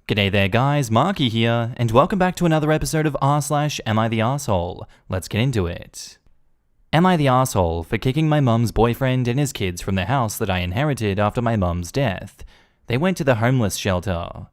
G'day there guys, Marky here, and welcome back to another episode of r/Am I the Arsehole? Let's get into it. Am I the arsehole for kicking my mum's boyfriend and his kids from the house that I inherited after my mum's death? They went to the homeless shelter.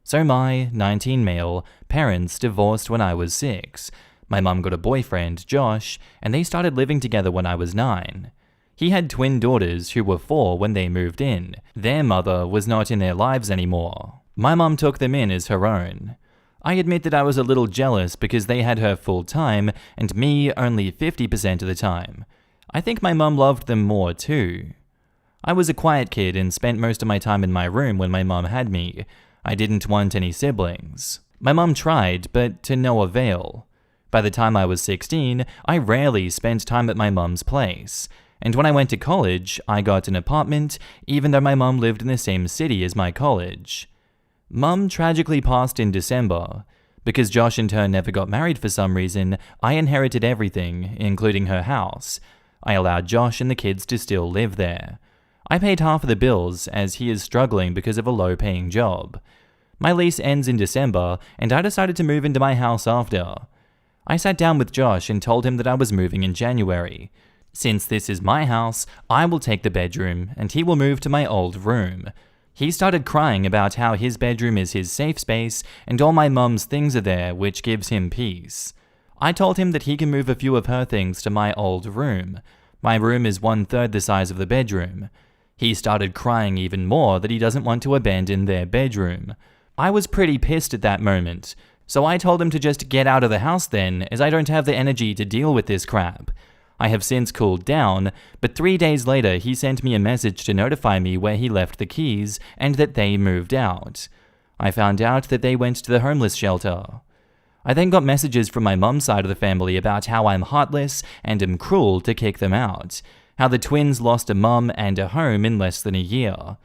So my, 19 male, parents divorced when I was 6. My mum got a boyfriend, Josh, and they started living together when I was 9. He had twin daughters who were 4 when they moved in. Their mother was not in their lives anymore. My mum took them in as her own. I admit that I was a little jealous because they had her full time and me only 50% of the time. I think my mum loved them more too. I was a quiet kid and spent most of my time in my room when my mum had me. I didn't want any siblings. My mum tried, but to no avail. By the time I was 16, I rarely spent time at my mum's place. And when I went to college, I got an apartment, even though my mum lived in the same city as my college. Mum tragically passed in December. Because Josh and her never got married for some reason, I inherited everything, including her house. I allowed Josh and the kids to still live there. I paid half of the bills, as he is struggling because of a low-paying job. My lease ends in December, and I decided to move into my house after. I sat down with Josh and told him that I was moving in January. Since this is my house, I will take the bedroom, and he will move to my old room. He started crying about how his bedroom is his safe space and all my mum's things are there, which gives him peace. I told him that he can move a few of her things to my old room. My room is 1/3 the size of the bedroom. He started crying even more that he doesn't want to abandon their bedroom. I was pretty pissed at that moment, so I told him to just get out of the house then, as I don't have the energy to deal with this crap. I have since cooled down, but 3 days later he sent me a message to notify me where he left the keys and that they moved out. I found out that they went to the homeless shelter. I then got messages from my mum's side of the family about how I'm heartless and am cruel to kick them out, how the twins lost a mum and a home in less than a year.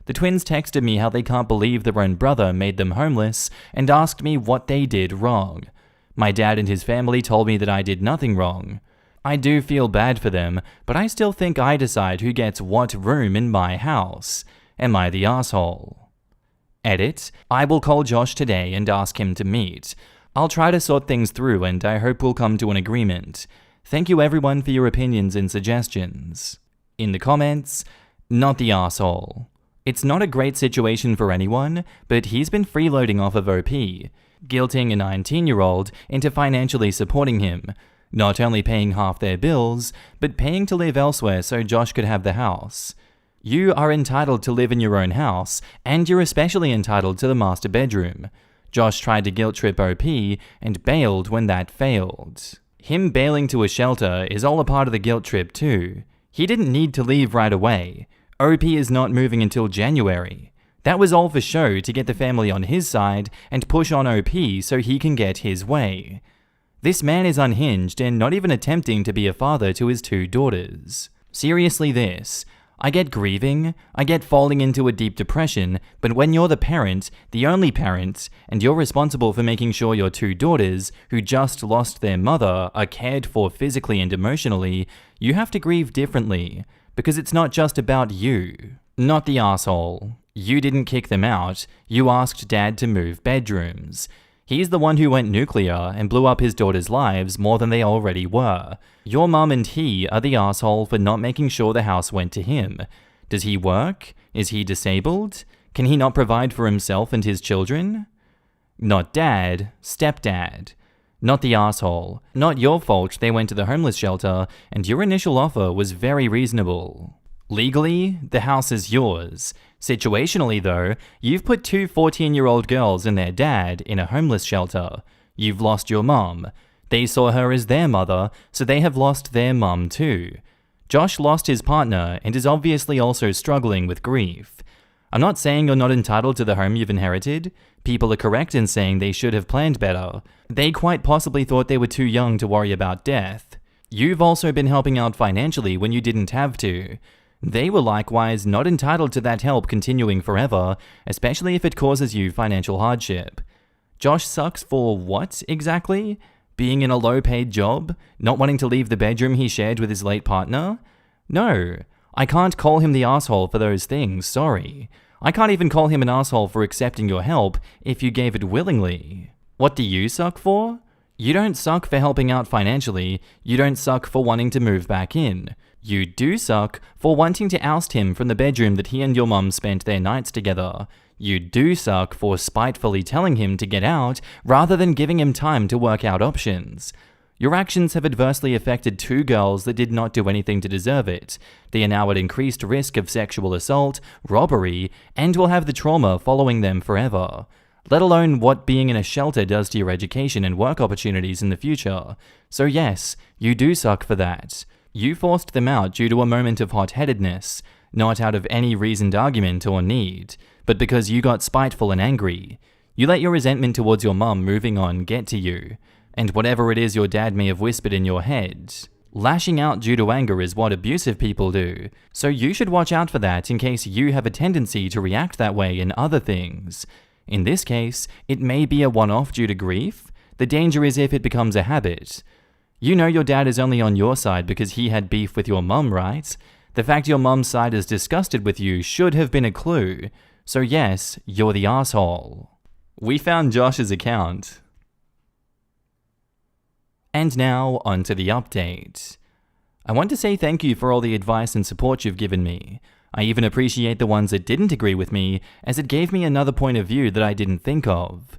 The twins texted me how they can't believe their own brother made them homeless and asked me what they did wrong. My dad and his family told me that I did nothing wrong. I do feel bad for them, but I still think I decide who gets what room in my house. Am I the asshole? Edit. I will call Josh today and ask him to meet. I'll try to sort things through and I hope we'll come to an agreement. Thank you everyone for your opinions and suggestions. In the comments, not the asshole. It's not a great situation for anyone, but he's been freeloading off of OP, guilting a 19-year-old into financially supporting him. Not only paying half their bills, but paying to live elsewhere so Josh could have the house. You are entitled to live in your own house, and you're especially entitled to the master bedroom. Josh tried to guilt trip OP and bailed when that failed. Him bailing to a shelter is all a part of the guilt trip too. He didn't need to leave right away. OP is not moving until January. That was all for show to get the family on his side and push on OP so he can get his way. This man is unhinged and not even attempting to be a father to his 2 daughters. Seriously this. I get grieving, I get falling into a deep depression, but when you're the parent, the only parent, and you're responsible for making sure your 2 daughters, who just lost their mother, are cared for physically and emotionally, you have to grieve differently, because it's not just about you. Not the asshole. You didn't kick them out, you asked Dad to move bedrooms. He's the one who went nuclear and blew up his daughters' lives more than they already were. Your mum and he are the asshole for not making sure the house went to him. Does he work? Is he disabled? Can he not provide for himself and his children? Not Dad, stepdad. Not the asshole. Not your fault they went to the homeless shelter, and your initial offer was very reasonable. Legally, the house is yours. Situationally though, you've put 2 14-year-old girls and their dad in a homeless shelter. You've lost your mum. They saw her as their mother, so they have lost their mum too. Josh lost his partner and is obviously also struggling with grief. I'm not saying you're not entitled to the home you've inherited. People are correct in saying they should have planned better. They quite possibly thought they were too young to worry about death. You've also been helping out financially when you didn't have to. They were likewise not entitled to that help continuing forever, especially if it causes you financial hardship. Josh sucks for what, exactly? Being in a low-paid job? Not wanting to leave the bedroom he shared with his late partner? No, I can't call him the asshole for those things, sorry. I can't even call him an asshole for accepting your help if you gave it willingly. What do you suck for? You don't suck for helping out financially. You don't suck for wanting to move back in. You do suck for wanting to oust him from the bedroom that he and your mum spent their nights together. You do suck for spitefully telling him to get out rather than giving him time to work out options. Your actions have adversely affected 2 girls that did not do anything to deserve it. They are now at increased risk of sexual assault, robbery, and will have the trauma following them forever. Let alone what being in a shelter does to your education and work opportunities in the future. So yes, you do suck for that. You forced them out due to a moment of hot-headedness, not out of any reasoned argument or need, but because you got spiteful and angry. You let your resentment towards your mum moving on get to you, and whatever it is your dad may have whispered in your head. Lashing out due to anger is what abusive people do, so you should watch out for that in case you have a tendency to react that way in other things. In this case, it may be a one-off due to grief. The danger is if it becomes a habit. You know your dad is only on your side because he had beef with your mum, right? The fact your mum's side is disgusted with you should have been a clue. So yes, you're the asshole. We found Josh's account. And now, onto the update. I want to say thank you for all the advice and support you've given me. I even appreciate the ones that didn't agree with me, as it gave me another point of view that I didn't think of.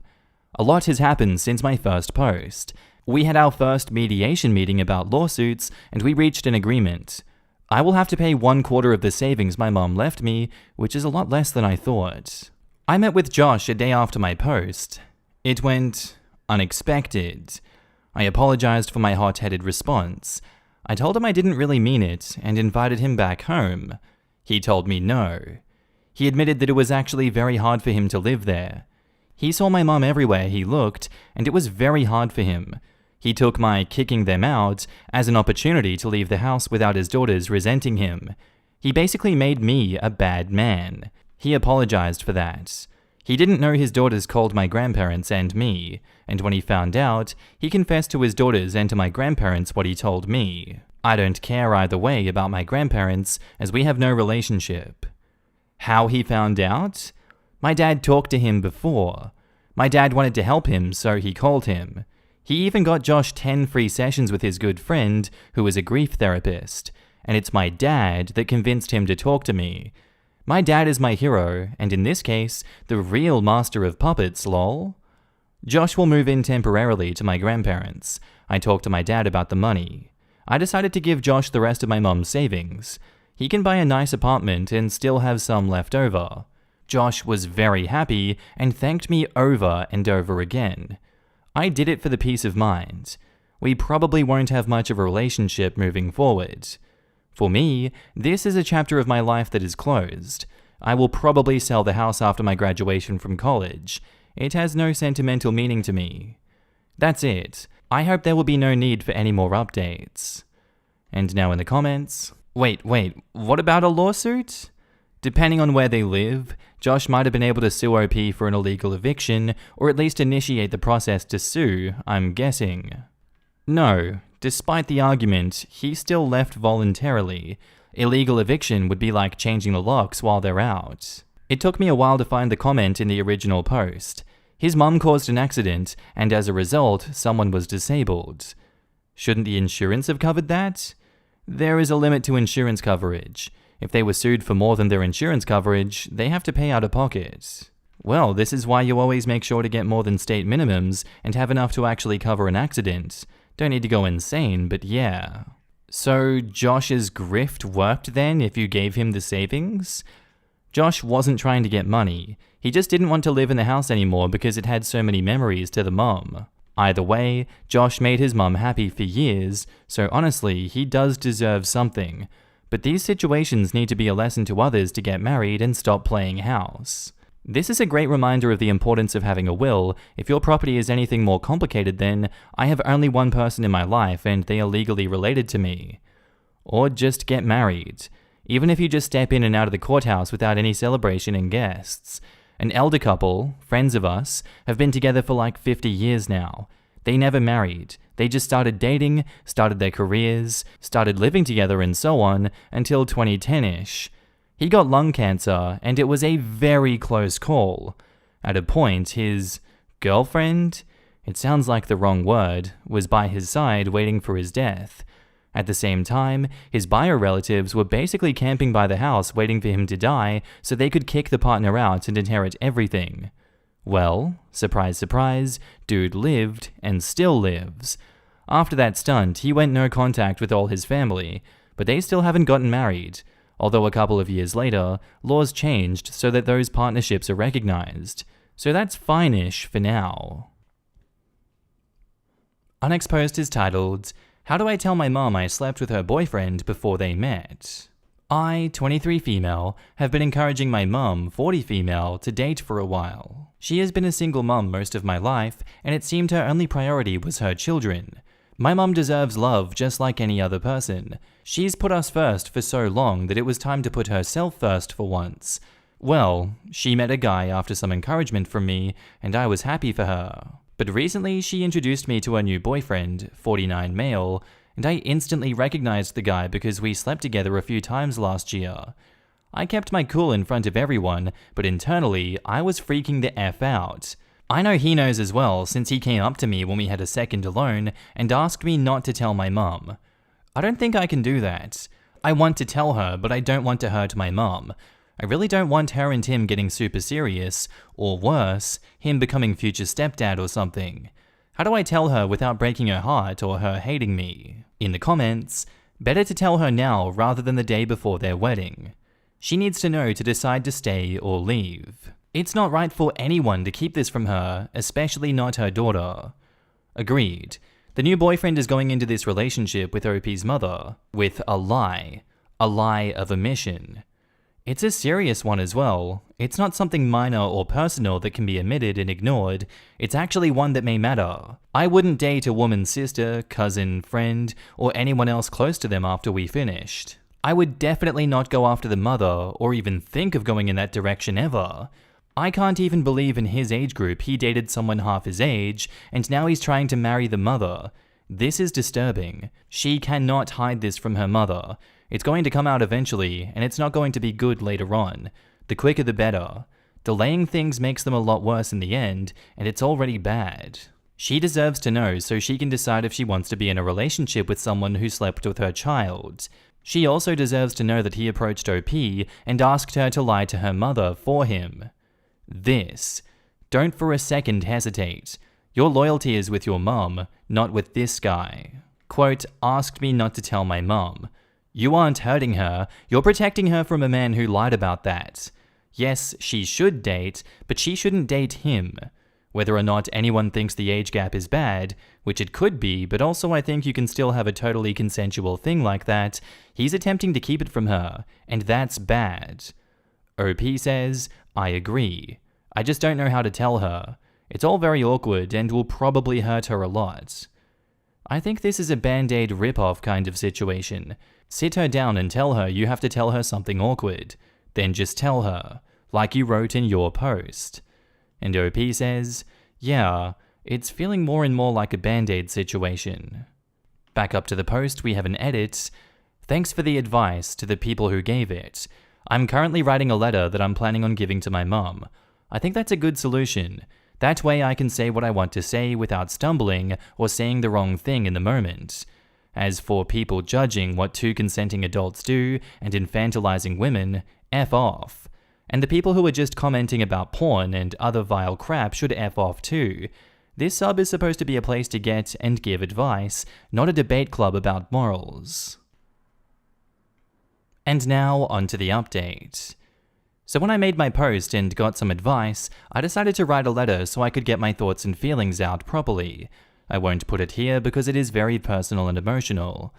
A lot has happened since my first post. We had our first mediation meeting about lawsuits, and we reached an agreement. I will have to pay 1/4 of the savings my mom left me, which is a lot less than I thought. I met with Josh a day after my post. It went unexpected. I apologized for my hot-headed response. I told him I didn't really mean it, and invited him back home. He told me no. He admitted that it was actually very hard for him to live there. He saw my mom everywhere he looked, and it was very hard for him. He took my kicking them out as an opportunity to leave the house without his daughters resenting him. He basically made me a bad man. He apologized for that. He didn't know his daughters called my grandparents and me, and when he found out, he confessed to his daughters and to my grandparents what he told me. I don't care either way about my grandparents, as we have no relationship. How he found out? My dad talked to him before. My dad wanted to help him, so he called him. He even got Josh 10 free sessions with his good friend, who is a grief therapist, and it's my dad that convinced him to talk to me. My dad is my hero, and in this case, the real master of puppets, lol. Josh will move in temporarily to my grandparents. I talked to my dad about the money. I decided to give Josh the rest of my mum's savings. He can buy a nice apartment and still have some left over. Josh was very happy and thanked me over and over again. I did it for the peace of mind. We probably won't have much of a relationship moving forward. For me, this is a chapter of my life that is closed. I will probably sell the house after my graduation from college. It has no sentimental meaning to me. That's it. I hope there will be no need for any more updates. And now in the comments... Wait, what about a lawsuit? Depending on where they live, Josh might have been able to sue OP for an illegal eviction, or at least initiate the process to sue, I'm guessing. No, despite the argument, he still left voluntarily. Illegal eviction would be like changing the locks while they're out. It took me a while to find the comment in the original post. His mum caused an accident, and as a result, someone was disabled. Shouldn't the insurance have covered that? There is a limit to insurance coverage. If they were sued for more than their insurance coverage, they have to pay out of pocket. Well, this is why you always make sure to get more than state minimums and have enough to actually cover an accident. Don't need to go insane, but yeah. So Josh's grift worked then if you gave him the savings? Josh wasn't trying to get money. He just didn't want to live in the house anymore because it had so many memories to the mum. Either way, Josh made his mum happy for years, so honestly, he does deserve something. But these situations need to be a lesson to others to get married and stop playing house. This is a great reminder of the importance of having a will. If your property is anything more complicated than, I have only one person in my life and they are legally related to me. Or just get married. Even if you just step in and out of the courthouse without any celebration and guests. An elder couple, friends of us, have been together for like 50 years now. They never married. They just started dating, started their careers, started living together and so on, until 2010-ish. He got lung cancer, and it was a very close call. At a point, his girlfriend, it sounds like the wrong word, was by his side waiting for his death. At the same time, his bio-relatives were basically camping by the house waiting for him to die so they could kick the partner out and inherit everything. Well, surprise surprise, dude lived and still lives. After that stunt, he went no contact with all his family, but they still haven't gotten married, although a couple of years later, laws changed so that those partnerships are recognized. So that's fine-ish for now. Our next post is titled, "How do I tell my mom I slept with her boyfriend before they met?" I, 23 female, have been encouraging my mum, 40 female, to date for a while. She has been a single mum most of my life, and it seemed her only priority was her children. My mum deserves love just like any other person. She's put us first for so long that it was time to put herself first for once. Well, she met a guy after some encouragement from me, and I was happy for her. But recently she introduced me to her new boyfriend, 49 male, and I instantly recognized the guy because we slept together a few times last year. I kept my cool in front of everyone, but internally, I was freaking the F out. I know he knows as well, since he came up to me when we had a second alone and asked me not to tell my mum. I don't think I can do that. I want to tell her, but I don't want to hurt my mum. I really don't want her and him getting super serious, or worse, him becoming future stepdad or something. How do I tell her without breaking her heart or her hating me? In the comments, better to tell her now rather than the day before their wedding. She needs to know to decide to stay or leave. It's not right for anyone to keep this from her, especially not her daughter. Agreed. The new boyfriend is going into this relationship with OP's mother with a lie of omission. It's a serious one as well. It's not something minor or personal that can be omitted and ignored. It's actually one that may matter. I wouldn't date a woman's sister, cousin, friend, or anyone else close to them after we finished. I would definitely not go after the mother or even think of going in that direction ever. I can't even believe in his age group he dated someone half his age, and now he's trying to marry the mother. This is disturbing. She cannot hide this from her mother. It's going to come out eventually, and it's not going to be good later on. The quicker the better. Delaying things makes them a lot worse in the end, and it's already bad. She deserves to know so she can decide if she wants to be in a relationship with someone who slept with her child. She also deserves to know that he approached OP and asked her to lie to her mother for him. Don't for a second hesitate. Your loyalty is with your mum, not with this guy. Quote, asked me not to tell my mum. You aren't hurting her, you're protecting her from a man who lied about that. Yes, she should date, but she shouldn't date him. Whether or not anyone thinks the age gap is bad, which it could be, but also I think you can still have a totally consensual thing like that, he's attempting to keep it from her, and that's bad. OP says, I agree. I just don't know how to tell her. It's all very awkward and will probably hurt her a lot. I think this is a Band-Aid rip-off kind of situation. Sit her down and tell her you have to tell her something awkward. Then just tell her, like you wrote in your post. And OP says, yeah, it's feeling more and more like a Band-Aid situation. Back up to the post, we have an edit. Thanks for the advice to the people who gave it. I'm currently writing a letter that I'm planning on giving to my mum. I think that's a good solution. That way I can say what I want to say without stumbling or saying the wrong thing in the moment. As for people judging what two consenting adults do and infantilizing women, F off. And the people who are just commenting about porn and other vile crap should F off too. This sub is supposed to be a place to get and give advice, not a debate club about morals. And now, onto the update. So when I made my post and got some advice, I decided to write a letter so I could get my thoughts and feelings out properly. I won't put it here because it is very personal and emotional.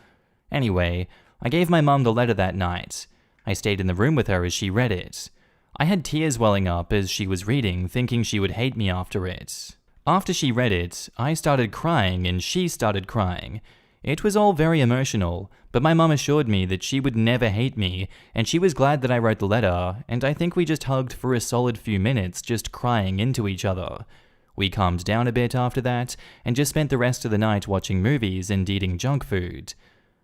Anyway, I gave my mum the letter that night. I stayed in the room with her as she read it. I had tears welling up as she was reading, thinking she would hate me after it. After she read it, I started crying and she started crying. It was all very emotional, but my mum assured me that she would never hate me, and she was glad that I wrote the letter, and I think we just hugged for a solid few minutes just crying into each other. We calmed down a bit after that, and just spent the rest of the night watching movies and eating junk food.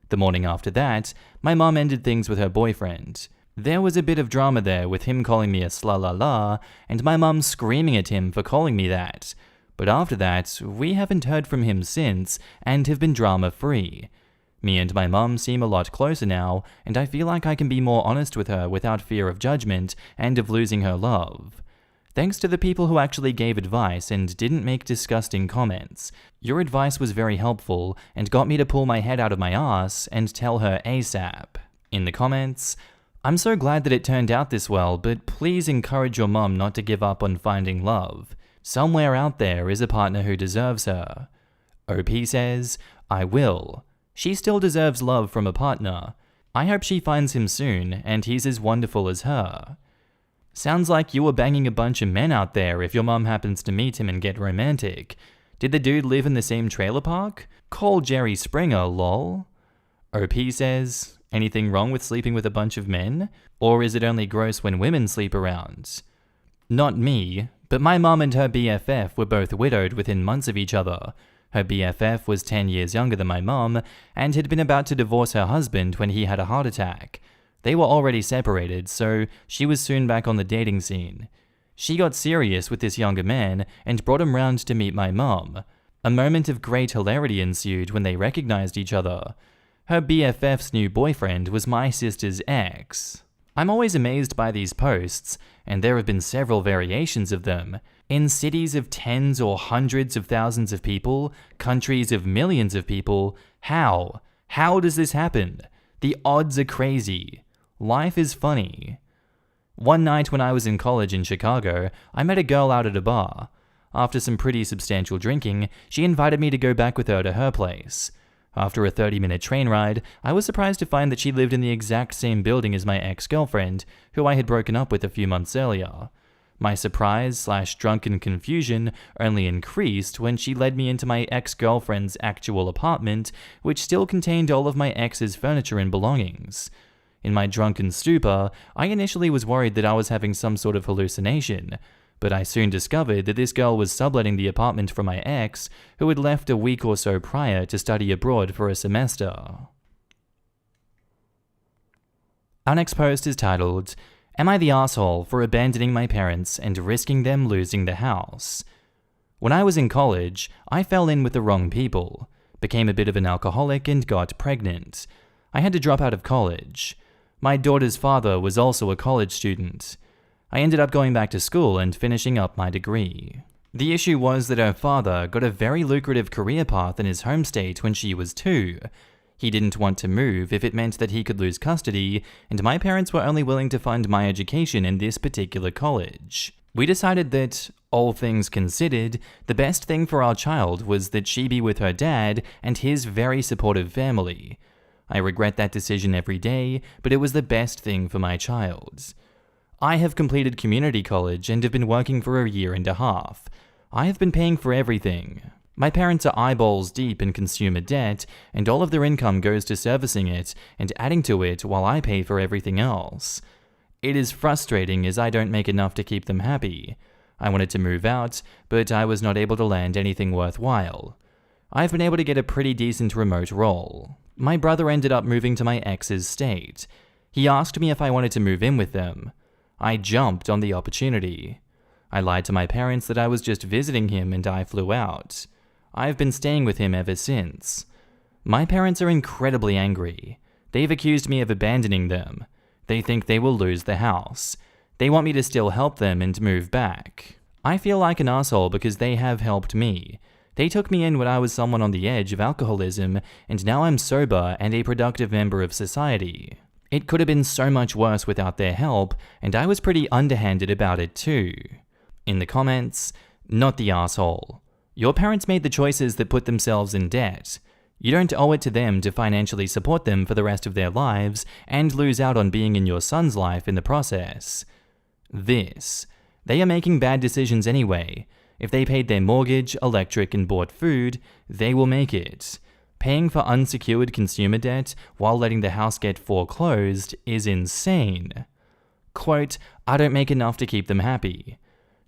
The morning after that, my mum ended things with her boyfriend. There was a bit of drama there with him calling me a sla-la-la and my mum screaming at him for calling me that. But after that, we haven't heard from him since and have been drama-free. Me and my mum seem a lot closer now, and I feel like I can be more honest with her without fear of judgment and of losing her love. Thanks to the people who actually gave advice and didn't make disgusting comments. Your advice was very helpful and got me to pull my head out of my ass and tell her ASAP. In the comments, I'm so glad that it turned out this well, but please encourage your mum not to give up on finding love. Somewhere out there is a partner who deserves her. OP says, I will. She still deserves love from a partner. I hope she finds him soon and he's as wonderful as her. Sounds like you were banging a bunch of men out there if your mum happens to meet him and get romantic. Did the dude live in the same trailer park? Call Jerry Springer, lol. OP says, anything wrong with sleeping with a bunch of men? Or is it only gross when women sleep around? Not me, but my mum and her BFF were both widowed within months of each other. Her BFF was 10 years younger than my mum and had been about to divorce her husband when he had a heart attack. They were already separated, so she was soon back on the dating scene. She got serious with this younger man and brought him round to meet my mum. A moment of great hilarity ensued when they recognized each other. Her BFF's new boyfriend was my sister's ex. I'm always amazed by these posts, and there have been several variations of them. In cities of tens or hundreds of thousands of people, countries of millions of people, how? How does this happen? The odds are crazy. Life is funny. One night when I was in college in Chicago, I met a girl out at a bar. After some pretty substantial drinking, she invited me to go back with her to her place. After a 30-minute train ride, I was surprised to find that she lived in the exact same building as my ex-girlfriend, who I had broken up with a few months earlier. My surprise/drunken confusion only increased when she led me into my ex-girlfriend's actual apartment, which still contained all of my ex's furniture and belongings. In my drunken stupor, I initially was worried that I was having some sort of hallucination, but I soon discovered that this girl was subletting the apartment from my ex, who had left a week or so prior to study abroad for a semester. Our next post is titled, Am I the asshole for abandoning my parents and risking them losing the house? When I was in college, I fell in with the wrong people, became a bit of an alcoholic and got pregnant. I had to drop out of college. My daughter's father was also a college student. I ended up going back to school and finishing up my degree. The issue was that her father got a very lucrative career path in his home state when she was 2. He didn't want to move if it meant that he could lose custody, and my parents were only willing to fund my education in this particular college. We decided that, all things considered, the best thing for our child was that she be with her dad and his very supportive family. I regret that decision every day, but it was the best thing for my child. I have completed community college and have been working for a year and a half. I have been paying for everything. My parents are eyeballs deep in consumer debt, and all of their income goes to servicing it and adding to it while I pay for everything else. It is frustrating as I don't make enough to keep them happy. I wanted to move out, but I was not able to land anything worthwhile. I've been able to get a pretty decent remote role. My brother ended up moving to my ex's state. He asked me if I wanted to move in with them. I jumped on the opportunity. I lied to my parents that I was just visiting him and I flew out. I've been staying with him ever since. My parents are incredibly angry. They've accused me of abandoning them. They think they will lose the house. They want me to still help them and move back. I feel like an asshole because they have helped me. They took me in when I was someone on the edge of alcoholism, and now I'm sober and a productive member of society. It could have been so much worse without their help, and I was pretty underhanded about it too. In the comments, not the asshole. Your parents made the choices that put themselves in debt. You don't owe it to them to financially support them for the rest of their lives and lose out on being in your son's life in the process. They are making bad decisions anyway. If they paid their mortgage, electric, and bought food, they will make it. Paying for unsecured consumer debt while letting the house get foreclosed is insane. Quote, I don't make enough to keep them happy.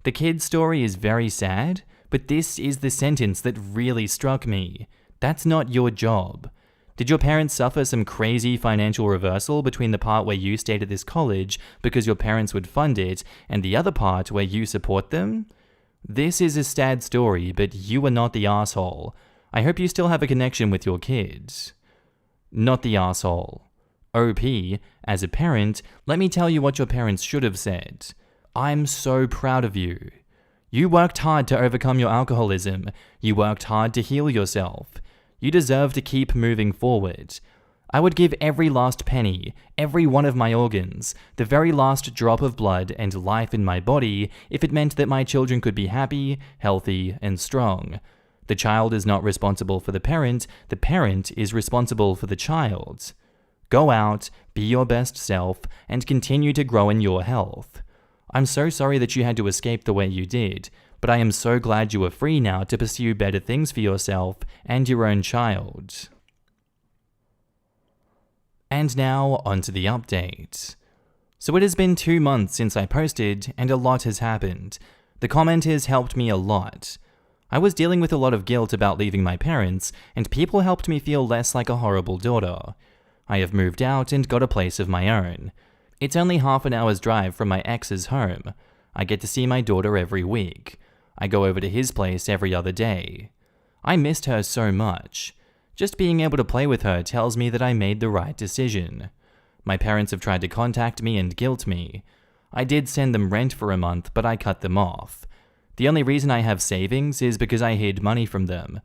The kid's story is very sad, but this is the sentence that really struck me. That's not your job. Did your parents suffer some crazy financial reversal between the part where you stayed at this college because your parents would fund it and the other part where you support them? This is a sad story, but you are not the asshole. I hope you still have a connection with your kids. Not the asshole. OP, as a parent, let me tell you what your parents should have said. I'm so proud of you. You worked hard to overcome your alcoholism. You worked hard to heal yourself. You deserve to keep moving forward. I would give every last penny, every one of my organs, the very last drop of blood and life in my body if it meant that my children could be happy, healthy, and strong. The child is not responsible for the parent is responsible for the child. Go out, be your best self, and continue to grow in your health. I'm so sorry that you had to escape the way you did, but I am so glad you are free now to pursue better things for yourself and your own child. And now, onto the update. So it has been 2 months since I posted, and a lot has happened. The commenters helped me a lot. I was dealing with a lot of guilt about leaving my parents, and people helped me feel less like a horrible daughter. I have moved out and got a place of my own. It's only half an hour's drive from my ex's home. I get to see my daughter every week. I go over to his place every other day. I missed her so much. Just being able to play with her tells me that I made the right decision. My parents have tried to contact me and guilt me. I did send them rent for a month, but I cut them off. The only reason I have savings is because I hid money from them.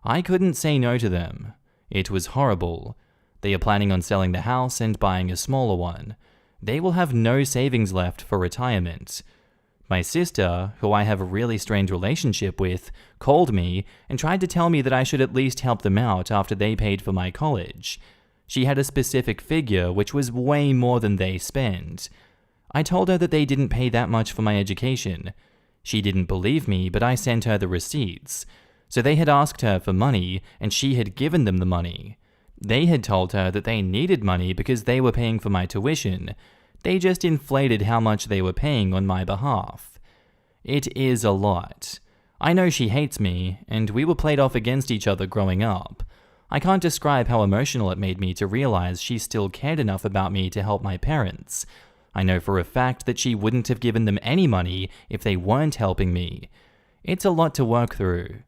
I couldn't say no to them. It was horrible. They are planning on selling the house and buying a smaller one. They will have no savings left for retirement. My sister, who I have a really strained relationship with, called me and tried to tell me that I should at least help them out after they paid for my college. She had a specific figure which was way more than they spend. I told her that they didn't pay that much for my education. She didn't believe me, but I sent her the receipts. So they had asked her for money, and she had given them the money. They had told her that they needed money because they were paying for my tuition. They just inflated how much they were paying on my behalf. It is a lot. I know she hates me, and we were played off against each other growing up. I can't describe how emotional it made me to realize she still cared enough about me to help my parents. I know for a fact that she wouldn't have given them any money if they weren't helping me. It's a lot to work through.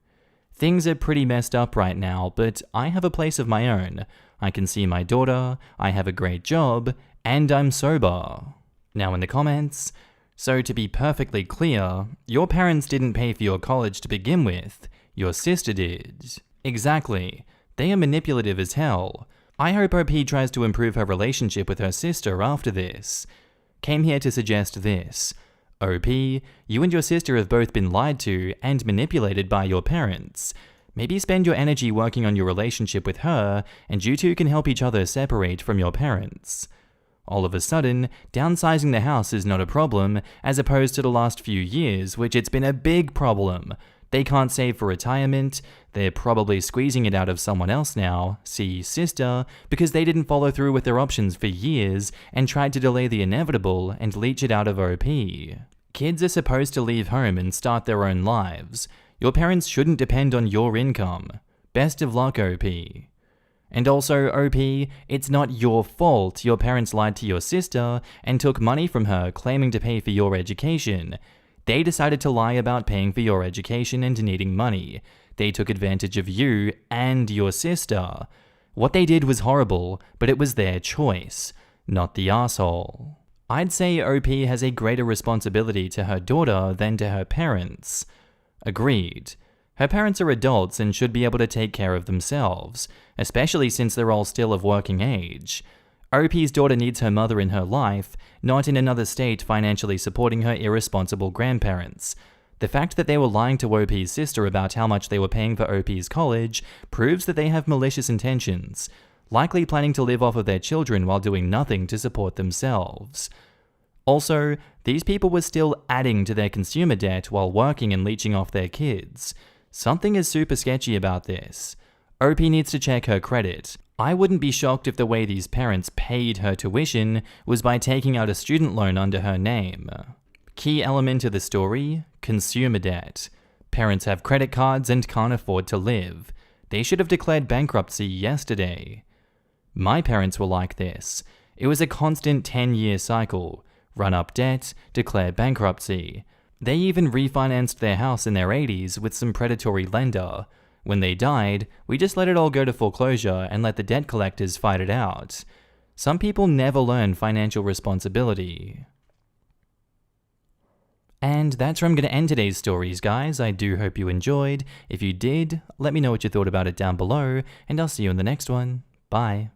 Things are pretty messed up right now, but I have a place of my own. I can see my daughter, I have a great job, and I'm sober. Now in the comments, so to be perfectly clear, your parents didn't pay for your college to begin with, your sister did. Exactly. They are manipulative as hell. I hope OP tries to improve her relationship with her sister after this. Came here to suggest this. OP, you and your sister have both been lied to and manipulated by your parents. Maybe spend your energy working on your relationship with her, and you two can help each other separate from your parents. All of a sudden, downsizing the house is not a problem, as opposed to the last few years, which it's been a big problem. They can't save for retirement, they're probably squeezing it out of someone else now, see sister, because they didn't follow through with their options for years and tried to delay the inevitable and leech it out of OP. Kids are supposed to leave home and start their own lives. Your parents shouldn't depend on your income. Best of luck, OP. And also, OP, it's not your fault your parents lied to your sister and took money from her claiming to pay for your education. They decided to lie about paying for your education and needing money. They took advantage of you and your sister. What they did was horrible, but it was their choice, not the asshole. I'd say OP has a greater responsibility to her daughter than to her parents. Agreed. Her parents are adults and should be able to take care of themselves, especially since they're all still of working age. OP's daughter needs her mother in her life, not in another state financially supporting her irresponsible grandparents. The fact that they were lying to OP's sister about how much they were paying for OP's college proves that they have malicious intentions, likely planning to live off of their children while doing nothing to support themselves. Also, these people were still adding to their consumer debt while working and leeching off their kids. Something is super sketchy about this. OP needs to check her credit. I wouldn't be shocked if the way these parents paid her tuition was by taking out a student loan under her name. Key element of the story: consumer debt. Parents have credit cards and can't afford to live. They should have declared bankruptcy yesterday. My parents were like this. It was a constant 10-year cycle. Run up debt, declare bankruptcy. They even refinanced their house in their 80s with some predatory lender. When they died, we just let it all go to foreclosure and let the debt collectors fight it out. Some people never learn financial responsibility. And that's where I'm going to end today's stories, guys. I do hope you enjoyed. If you did, let me know what you thought about it down below, and I'll see you in the next one. Bye.